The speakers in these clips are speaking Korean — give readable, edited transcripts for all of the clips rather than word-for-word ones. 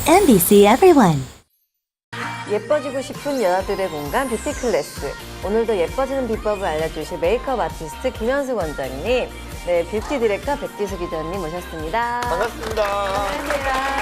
MBC Everyone. 예뻐지고 싶은 여자들의 공간 뷰티 클래스. 오늘도 예뻐지는 비법을 알려주실 메이크업 아티스트 김현숙 원장님, 네, 뷰티 디렉터 백지수 기자님 모셨습니다. 반갑습니다. 반갑습니다.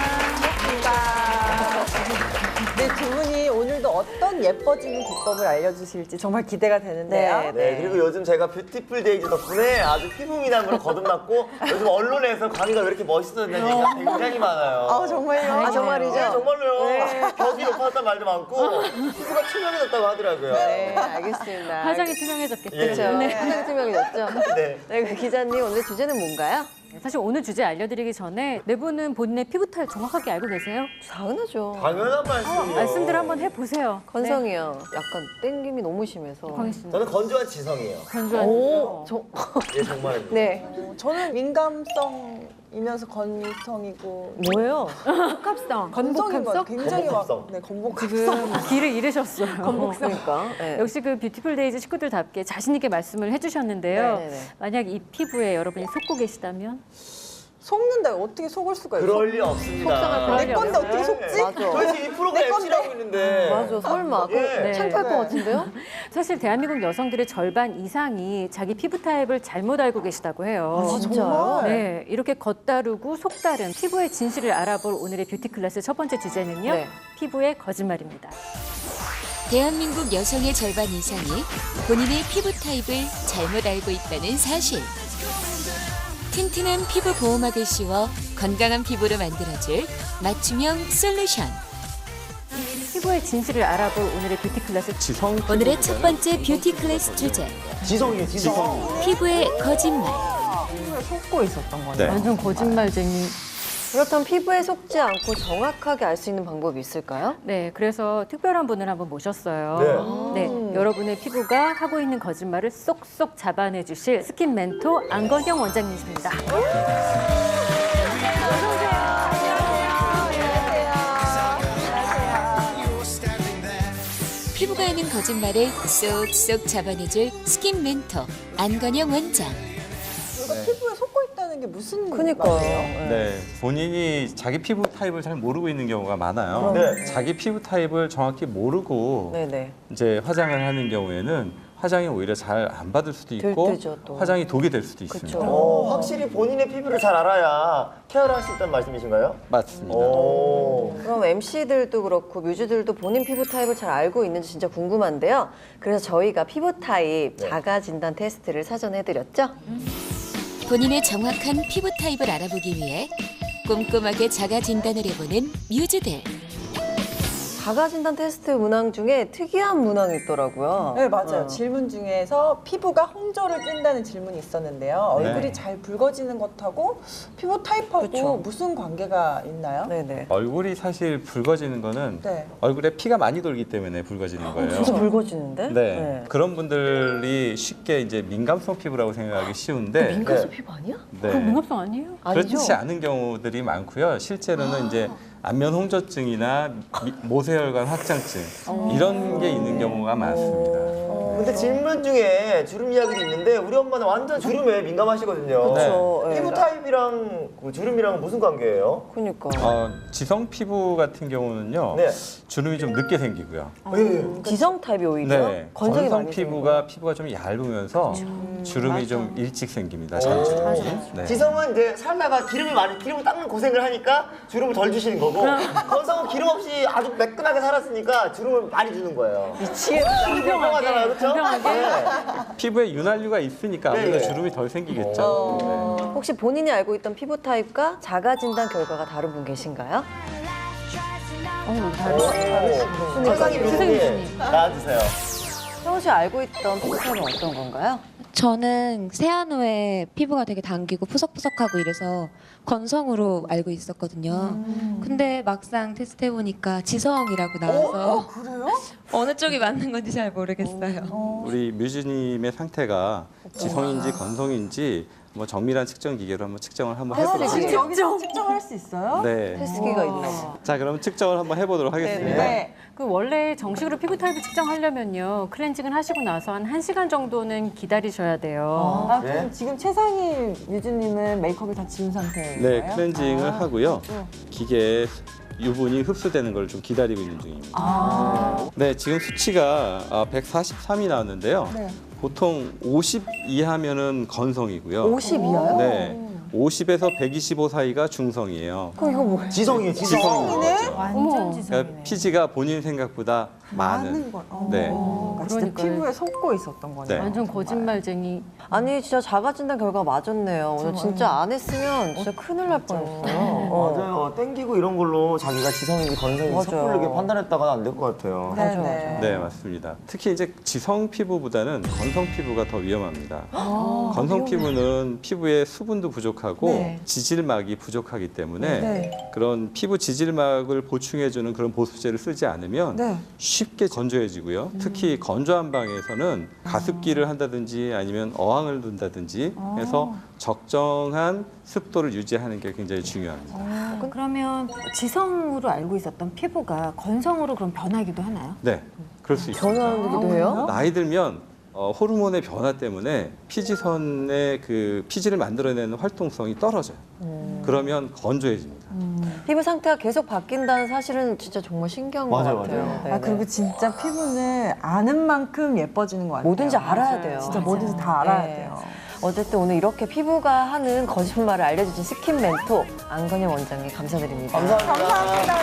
네, 두 분이 오늘도 어떤 예뻐지는 비법을 알려주실지 정말 기대가 되는데요. 네, 네, 그리고 요즘 제가 뷰티풀 데이즈 덕분에 아주 피부 미남으로 거듭났고 요즘 언론에서 광희가 왜 이렇게 멋있어졌다는 얘기가 굉장히 많아요. 아, 정말요? 아, 정말이죠? 네, 정말로요. 네. 벽이 높아졌다는 말도 많고 피부가 투명해졌다고 하더라고요. 네, 알겠습니다. 화장이 투명해졌겠죠. 예. 그렇죠. 네. 화장 투명해졌죠? 네. 네, 그 기자님 오늘 주제는 뭔가요? 사실 오늘 주제 알려드리기 전에 네 분은 본인의 피부 타입 정확하게 알고 계세요? 당연하죠. 당연한 말씀이요. 말씀들 한번 해보세요. 건성이요. 약간 땡김이 너무 심해서. 광희 씨는 저는 건조한 지성이에요. 건조한 오, 죠 예, 정말. 네. 저는 민감성이면서 건성이고 뭐예요? 복합성. 건성인 것 같아요. 굉장히 막 건복합성. 네, 건복 지금 길을 잃으셨어요. 그러니까. 네. 역시 그 뷰티풀 데이즈 식구들답게 자신 있게 말씀을 해주셨는데요. 네네네. 만약 이 피부에 여러분이 속고 계시다면 속는다. 어떻게 속을 수가 있어? 그럴 리 없습니다. 내 건데 어떻게 속지? 맞아. 저희 지금 이 프로가 MC라고 있는데. 맞아, 설마. 예. 그거 창피할 것 같은데요? 사실 대한민국 여성들의 절반 이상이 자기 피부 타입을 잘못 알고 계시다고 해요. 아, 진짜요? 네, 이렇게 겉다르고 속다른 피부의 진실을 알아볼 오늘의 뷰티 클래스 첫 번째 주제는요. 네. 피부의 거짓말입니다. 대한민국 여성의 절반 이상이 본인의 피부 타입을 잘못 알고 있다는 사실. 튼튼한 피부 보호막을 씌워 건강한 피부로 만들어줄 맞춤형 솔루션. 피부의 진실을 알아볼 오늘의 뷰티 클래스 오늘의 첫 번째 뷰티 클래스 주제. 지성이에요, 지성. 피부의 거짓말. 속고 있었던 거네. 네. 완전 거짓말쟁이. 그렇다면 피부에 속지 않고 정확하게 알 수 있는 방법이 있을까요? 네, 그래서 특별한 분을 한번 모셨어요. 네, 여러분의 피부가 하고 있는 거짓말을 쏙쏙 잡아내 주실 스킨 멘토 안건영 원장님이십니다. 피부가 하는 거짓말을 쏙쏙 잡아내줄 스킨 멘토 안건영 원장. 우리가 피부에 속고 있다는 게 무슨 그니까요. 말이에요? 네, 본인이 자기 피부 타입을 잘 모르고 있는 경우가 많아요. 네. 자기 피부 타입을 정확히 모르고 네네. 이제 화장을 하는 경우에는 화장이 오히려 잘 안 받을 수도 있고 들뜨죠, 또. 화장이 독이 될 수도 그쵸. 있습니다. 확실히 본인의 피부를 잘 알아야 케어를 할 수 있다는 말씀이신가요? 맞습니다. 그럼 MC들도 그렇고 뮤즈들도 본인 피부 타입을 잘 알고 있는지 진짜 궁금한데요. 그래서 저희가 피부 타입 자가 진단 테스트를 사전에 해드렸죠? 본인의 정확한 피부 타입을 알아보기 위해 꼼꼼하게 자가 진단을 해보는 뮤즈들. 자가 진단 테스트 문항 중에 특이한 문항이 있더라고요. 네, 맞아요. 질문 중에서 피부가 홍조를 띈다는 질문이 있었는데요. 네. 얼굴이 잘 붉어지는 것하고 피부 타입하고 그쵸. 무슨 관계가 있나요? 네네. 얼굴이 사실 붉어지는 거는 네. 얼굴에 피가 많이 돌기 때문에 붉어지는 거예요. 진짜 붉어지는데? 네. 그런 분들이 쉽게 이제 민감성 피부라고 생각하기 쉬운데 민감성 네. 피부 아니야? 네. 그럼 민감성 아니에요? 아니죠? 그렇지 않은 경우들이 많고요. 실제로는 이제 안면 홍조증이나 모세혈관 확장증 이런 게 있는 경우가 많습니다. 근데 질문 중에 주름 이야기도 있는데 우리 엄마는 완전 주름에 민감하시거든요. 그쵸, 네. 피부 타입이랑 그 주름이랑 무슨 관계예요? 그니까. 지성 피부 같은 경우는요. 네. 주름이 좀 늦게 생기고요. 지성 타입이 오히려 네. 건성이 건성 많이 피부가 좀 얇으면서 주름이 좀 일찍 생깁니다. 잔주름이. 네. 지성은 이제 살다가 기름을 닦는 고생을 하니까 주름을 덜 주시는 거고 건성은 기름 없이 아주 매끈하게 살았으니까 주름을 많이 주는 거예요. 미치겠다. 공평하잖아요, 그렇죠? 피부에 윤활유가 있으니까 아무래도 네. 주름이 덜 생기겠죠. 네. 혹시 본인이 알고 있던 피부 타입과 자가 진단 결과가 다른 분 계신가요? 천상이 선생님. 교수님 나와주세요. 평소에 알고 있던 피부 타입은 어떤 건가요? 저는 세안 후에 피부가 되게 당기고 푸석푸석하고 이래서 건성으로 알고 있었거든요. 근데 막상 테스트해보니까 지성이라고 나와서 그래요? 어느 쪽이 맞는 건지 잘 모르겠어요. 우리 뮤즈님의 상태가 지성인지 건성인지 뭐 정밀한 측정 기계로 한번 측정을 한번 해보도록 지금 하겠습니다. 여기서 측정할 수 있어요? 네. 테스트기가 있나요? 자, 그럼 측정을 한번 해보도록 하겠습니다. 네. 그 원래 정식으로 피부 타입을 측정하려면요. 클렌징을 하시고 나서 한 1시간 정도는 기다리셔야 돼요. 아, 그럼 지금 최상희 뮤즈님은 메이크업을 다 지운 상태인가요? 네, 클렌징을 하고요. 기계에 유분이 흡수되는 걸 좀 기다리고 있는 중입니다. 네, 지금 수치가 143이 나왔는데요. 네. 보통 50 이하면은 건성이고요. 50이요? 네. 50에서 125 사이가 중성이에요. 그럼 이거 뭐예요? 지성이에요, 지성. 지성이죠. 어머. 그러니까 피지가 본인 생각보다 많은. 거. 네. 그러니까 진짜 그러니까요. 피부에 속고 있었던 거네요. 네. 완전 거짓말쟁이. 아니 진짜 자가진단 결과 맞았네요. 오늘 진짜 안 했으면 진짜 큰일 날 뻔했어요. 맞아요. 땡기고 이런 걸로 자기가 지성인지 건성인지 맞아. 섭부르게 판단했다가는 안 될 것 같아요. 맞아, 맞아. 네, 맞습니다. 특히 이제 지성 피부보다는 건성 피부가 더 위험합니다. 건성 피부는 피부에 수분도 부족하고 네. 지질막이 부족하기 때문에 네. 그런 피부 지질막을 보충해주는 그런 보습제를 쓰지 않으면 네. 쉽게 건조해지고요. 특히 건조한 방에서는 가습기를 한다든지 아니면 어항을 둔다든지 해서 적정한 습도를 유지하는 게 굉장히 중요합니다. 그러면 지성으로 알고 있었던 피부가 건성으로 그럼 변하기도 하나요? 네, 그럴 수 있습니다. 변화하기도 해요? 나이 들면 호르몬의 변화 때문에 피지선의 그 피지를 만들어내는 활동성이 떨어져요. 그러면 건조해집니다. 피부 상태가 계속 바뀐다는 사실은 진짜 정말 신기한 것 맞아요, 같아요. 맞아요. 네네. 그리고 진짜 피부는 아는 만큼 예뻐지는 것 같아요. 뭐든지 알아야 돼요. 진짜 뭐든지 다 알아야 네. 돼요. 어쨌든 오늘 이렇게 피부가 하는 거짓말을 알려주신 스킨 멘토 안건영 원장님 감사드립니다. 감사합니다.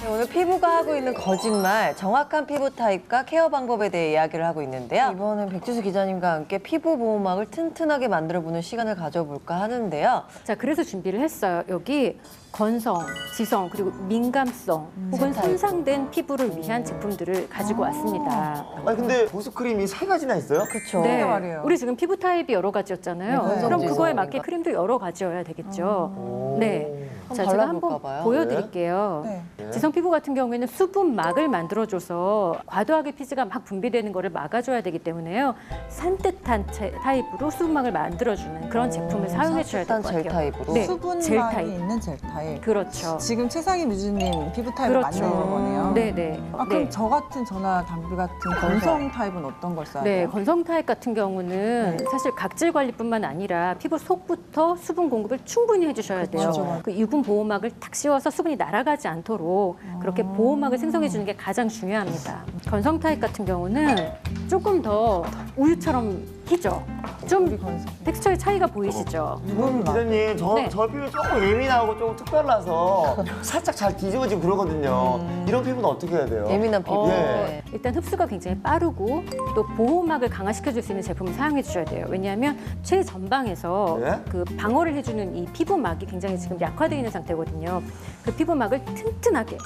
네, 오늘 피부가 하고 있는 거짓말, 정확한 피부 타입과 케어 방법에 대해 이야기를 하고 있는데요. 이번엔 백지수 기자님과 함께 피부 보호막을 튼튼하게 만들어보는 시간을 가져볼까 하는데요. 자, 그래서 준비를 했어요. 여기 건성, 지성, 그리고 민감성 혹은 손상된 피부를 위한 제품들을 가지고 왔습니다. 아니 근데 보습크림이 3가지나 있어요? 그렇죠. 네, 말이에요. 우리 지금 피부 타입이 여러 가지였잖아요. 네, 그럼 건성, 그거에 지성, 맞게 민감. 크림도 여러 가지여야 되겠죠. 네. 자, 한번 제가 발라볼까 한번 봐요. 보여드릴게요. 네. 지성 피부 같은 경우에는 수분막을 만들어줘서 과도하게 피지가 막 분비되는 거를 막아줘야 되기 때문에요. 산뜻한 타입으로 수분막을 만들어주는 그런 제품을 사용해 주셔야 될 것 산뜻한 같아요. 젤 타입으로? 네, 젤 수분막이 타입. 있는 젤 타입. 그렇죠. 지금 최상희 뮤즈님 피부 타입을 그렇죠. 만드는 거네요. 네네. 아, 그럼 네. 저 같은 저나 담비 같은 건성 타입은 어떤 걸 써야 네, 돼요? 건성 타입 같은 경우는 사실 각질 관리뿐만 아니라 피부 속부터 수분 공급을 충분히 해주셔야 돼요. 맞아. 그 유분 보호막을 탁 씌워서 수분이 날아가지 않도록 그렇게 보호막을 생성해 주는 게 가장 중요합니다. 건성 타입 같은 경우는 조금 더 우유처럼 희죠. 좀 텍스처의 차이가 보이시죠? 기자님, 저 피부 조금 예민하고 조금 특별해서 살짝 잘 뒤집어지고 그러거든요. 이런 피부는 어떻게 해야 돼요? 예민한 피부. 예. 일단 흡수가 굉장히 빠르고 또 보호막을 강화시켜 줄 수 있는 제품을 사용해 주셔야 돼요. 왜냐하면 최전방에서 네? 그 방어를 해주는 이 피부막이 굉장히 지금 약화되어 있는 상태거든요. 그 피부막을 튼튼하게,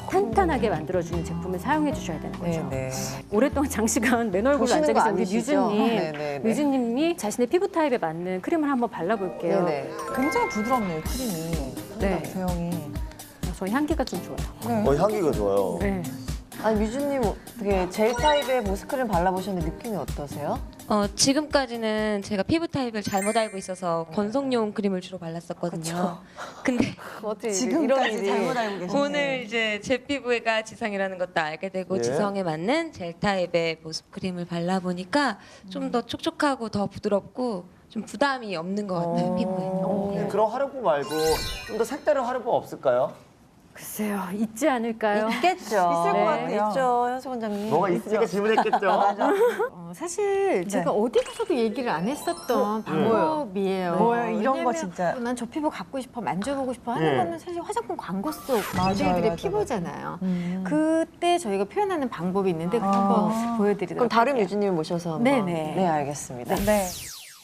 탄탄하게 만들어주는 제품을 사용해 주셔야 되는 거죠. 네. 오랫동안 장시간 맨 얼굴로 보시는 앉아 거 계신 우리 아니시죠? 뮤즈님, 네네네. 뮤즈님이 자신의 피부 타입에 맞는 크림을 한번 발라볼게요. 네네. 굉장히 부드럽네요, 크림이. 네. 제형이. 저 향기가 좀 좋아요. 향기가 좋아요. 네. 아니 뮤즈님 어떻게 젤 타입의 보습크림 발라보셨는데 느낌이 어떠세요? 지금까지는 제가 피부 타입을 잘못 알고 있어서 건성용 크림을 주로 발랐었거든요. 근데 어떻게 지금까지 잘못 알고 계셨네요. 오늘 이제 제 피부가 지성이라는 것도 알게 되고 예. 지성에 맞는 젤 타입의 보습 크림을 발라보니까 좀 더 촉촉하고 더 부드럽고 좀 부담이 없는 것 같아요, 피부에. 그런 화장품 말고 좀 더 색다른 화장품 없을까요? 글쎄요, 있지 않을까요? 있겠죠. 있을 것 같아요. 있죠, 현수 원장님. 뭐가 있으니까 질문했겠죠? 사실 제가 어디 가서도 얘기를 안 했었던 방법이에요. 뭐예요? 이런 거 왜냐면 진짜. 난 저 피부 갖고 싶어, 만져보고 싶어 하는 네. 거는 사실 화장품 광고 속 맞아요, 모델들의 맞아요. 피부잖아요. 그때 저희가 표현하는 방법이 있는데 그거 한번 보여드리도록 그럼 다른 할게요. 뮤즈님을 모셔서 한번. 네네. 네, 알겠습니다. 네.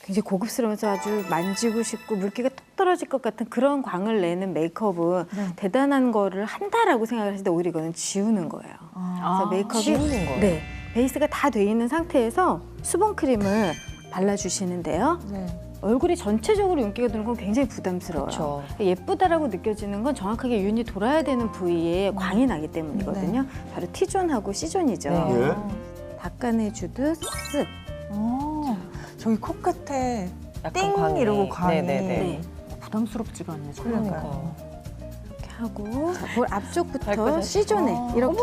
굉장히 고급스러워서 아주 만지고 싶고 물기가 톡 떨어질 것 같은 그런 광을 내는 메이크업은 대단한 거를 한다라고 생각을 하시는데 오히려 이거는 지우는 거예요. 그래서 메이크업이 지우는 거예요? 네, 베이스가 다 돼 있는 상태에서 수분 크림을 발라주시는데요. 네. 얼굴이 전체적으로 윤기가 도는 건 굉장히 부담스러워요. 그쵸. 예쁘다라고 느껴지는 건 정확하게 윤이 돌아야 되는 부위에 광이 나기 때문이거든요. 바로 T존하고 C존이죠. 네. 예. 닦아내주듯 쓱. 저기 코끝에 약간 띵 광이. 이러고 광이. 네네네. 네. 부담스럽지가 않네. 정말. 그러니까요. 이렇게 하고 볼 앞쪽부터 발끝에? C존에 이렇게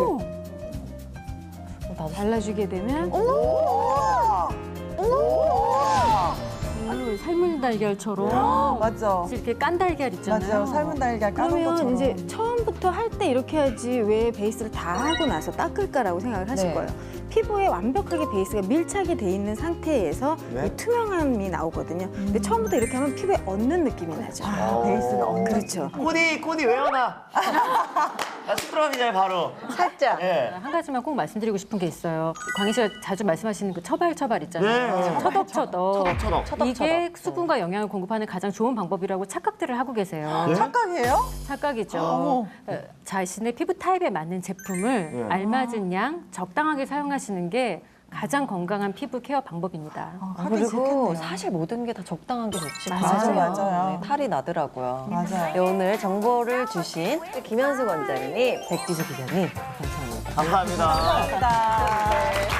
나도 발라주게 되면 그 삶은 달걀처럼 맞아. 이렇게 깐 달걀 있잖아요. 맞아요. 삶은 달걀 까는 그러면 것처럼. 이제 처음부터 할 때 이렇게 하지 왜 베이스를 다 하고 나서 닦을까라고 생각을 하실 네. 거예요. 피부에 완벽하게 베이스가 밀착이 돼 있는 상태에서 네. 이 투명함이 나오거든요. 근데 처음부터 이렇게 하면 피부에 얹는 느낌이 나죠. 베이스가 얹는 그렇죠. 코디 외워놔. 나 시끄러워지잖아요, 바로. 살짝. 예. 한 가지만 꼭 말씀드리고 싶은 게 있어요. 광희 씨가 자주 말씀하시는 그 처발 있잖아요. 네. 처덕처덕. 처덕. 이게 수분과 영양을 공급하는 가장 좋은 방법이라고 착각들을 하고 계세요. 네? 착각이에요? 착각이죠. 어머. 자신의 피부 타입에 맞는 제품을 네. 알맞은 양 적당하게 사용하시는 게 가장 건강한 피부 케어 방법입니다. 그리고 사실 모든 게 다 적당한 게 좋지. 맞아요. 맞아요. 네, 탈이 나더라고요. 맞아요. 네, 오늘 정보를 주신 김현수 원장님, 백지수 기자님 감사합니다. 감사합니다. 감사합니다.